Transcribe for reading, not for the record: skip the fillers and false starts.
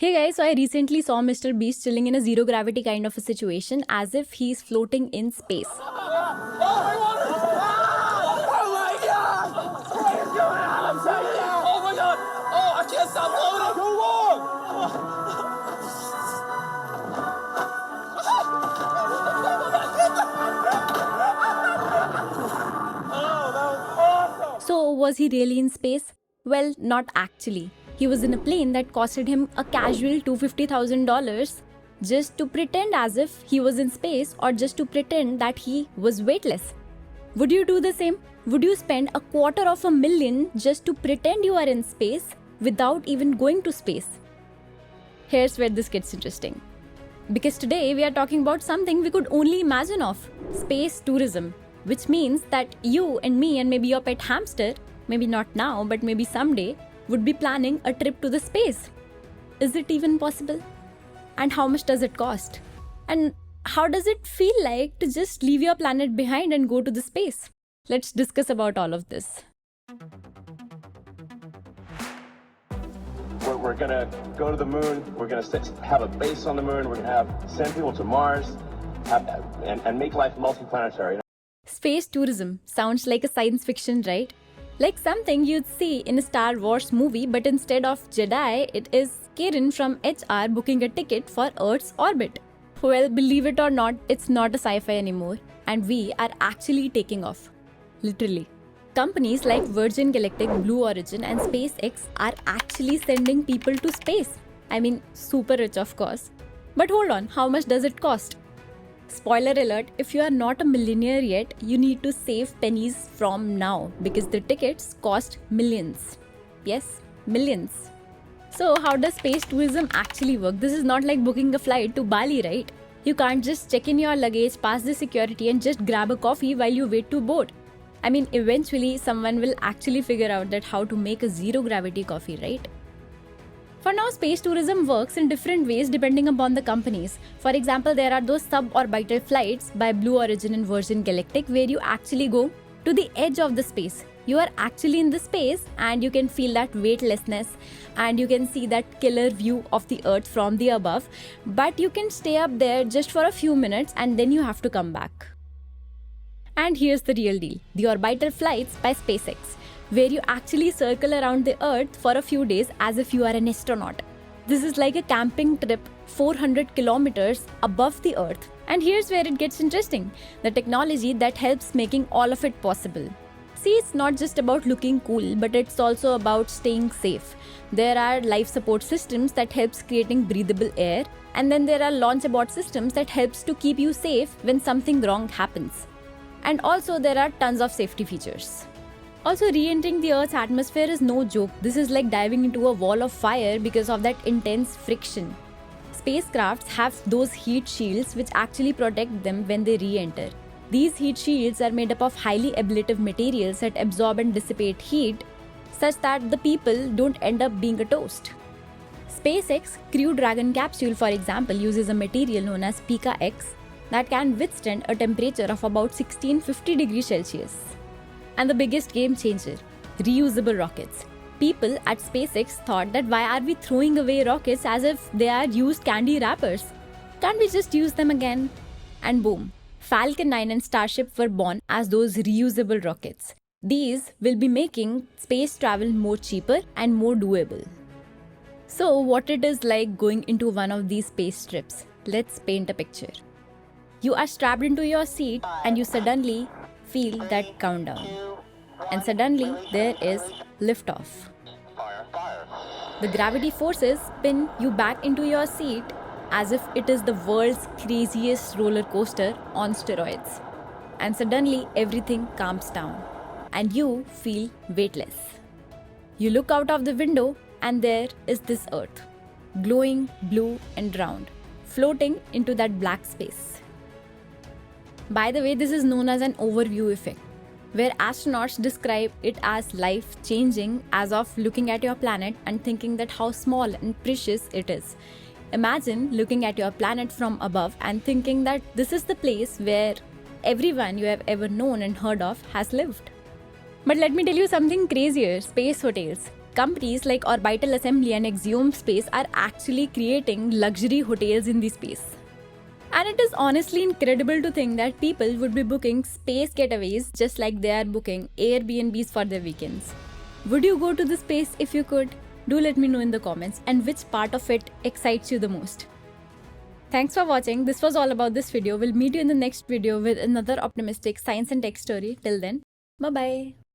Hey guys, so I recently saw Mr. Beast chilling in a zero gravity kind of a situation as if he's floating in space. Oh my god! What is going on upside down? Oh my god! Oh, I can't stop floating! Go Oh, that was awesome! So, was he really in space? Well, not actually. He was in a plane that costed him a casual $250,000 just to pretend as if he was in space or just to pretend that he was weightless. Would you do the same? Would you spend $250,000 just to pretend you are in space without even going to space? Here's where this gets interesting. Because today we are talking about something we could only imagine of: space tourism, which means that you and me and maybe your pet hamster, maybe not now but maybe someday, would be planning a trip to the space. Is it even possible? And how much does it cost? And how does it feel like to just leave your planet behind and go to the space? Let's discuss about all of this. We're gonna go to the moon. We're gonna have a base on the moon. We're gonna send people to Mars, and make life multiplanetary. Space tourism sounds like a science fiction, right? Like something you'd see in a Star Wars movie, but instead of Jedi, it is Karen from HR booking a ticket for Earth's orbit. Well, believe it or not, it's not a sci-fi anymore, and we are actually taking off. Literally. Companies like Virgin Galactic, Blue Origin, and SpaceX are actually sending people to space. I mean, super rich, of course. But hold on, how much does it cost? Spoiler alert, if you are not a millionaire yet, you need to save pennies from now because the tickets cost millions. Yes, millions. So, how does space tourism actually work? This is not like booking a flight to Bali, right? You can't just check in your luggage, pass the security, and just grab a coffee while you wait to board. I mean, eventually someone will actually figure out that how to make a zero gravity coffee, right? For now, space tourism works in different ways depending upon the companies. For example, there are those suborbital flights by Blue Origin and Virgin Galactic where you actually go to the edge of the space. You are actually in the space and you can feel that weightlessness and you can see that killer view of the Earth from the above. But you can stay up there just for a few minutes and then you have to come back. And here's the real deal: the orbital flights by SpaceX, where you actually circle around the Earth for a few days as if you are an astronaut. This is like a camping trip 400 kilometers above the Earth. And here's where it gets interesting: the technology that helps making all of it possible. See, it's not just about looking cool, but it's also about staying safe. There are life support systems that helps creating breathable air, and then there are launch abort systems that helps to keep you safe when something wrong happens. And also there are tons of safety features. Also, re-entering the Earth's atmosphere is no joke. This is like diving into a wall of fire because of that intense friction. Spacecrafts have those heat shields which actually protect them when they re-enter. These heat shields are made up of highly ablative materials that absorb and dissipate heat such that the people don't end up being a toast. SpaceX Crew Dragon capsule, for example, uses a material known as Pika X that can withstand a temperature of about 1650 degrees Celsius. And the biggest game changer: reusable rockets. People at SpaceX thought that why are we throwing away rockets as if they are used candy wrappers? Can't we just use them again? And boom, Falcon 9 and Starship were born as those reusable rockets. These will be making space travel more cheaper and more doable. So what it is like going into one of these space trips? Let's paint a picture. You are strapped into your seat and you suddenly feel that countdown. And suddenly there is liftoff. The gravity forces spin you back into your seat as if it is the world's craziest roller coaster on steroids. And suddenly everything calms down and you feel weightless. You look out of the window and there is this Earth, glowing blue and round, floating into that black space. By the way, this is known as an overview effect, where astronauts describe it as life-changing as of looking at your planet and thinking that how small and precious it is. Imagine looking at your planet from above and thinking that this is the place where everyone you have ever known and heard of has lived. But let me tell you something crazier: space hotels. companies like Orbital Assembly and Axiom Space are actually creating luxury hotels in the space. And it is honestly incredible to think that people would be booking space getaways just like they are booking Airbnbs for their weekends. Would you go to the space if you could? Do let me know in the comments, and which part of it excites you the most. Thanks for watching. This was all about this video. We'll meet you in the next video with another optimistic science and tech story. Till then, bye bye.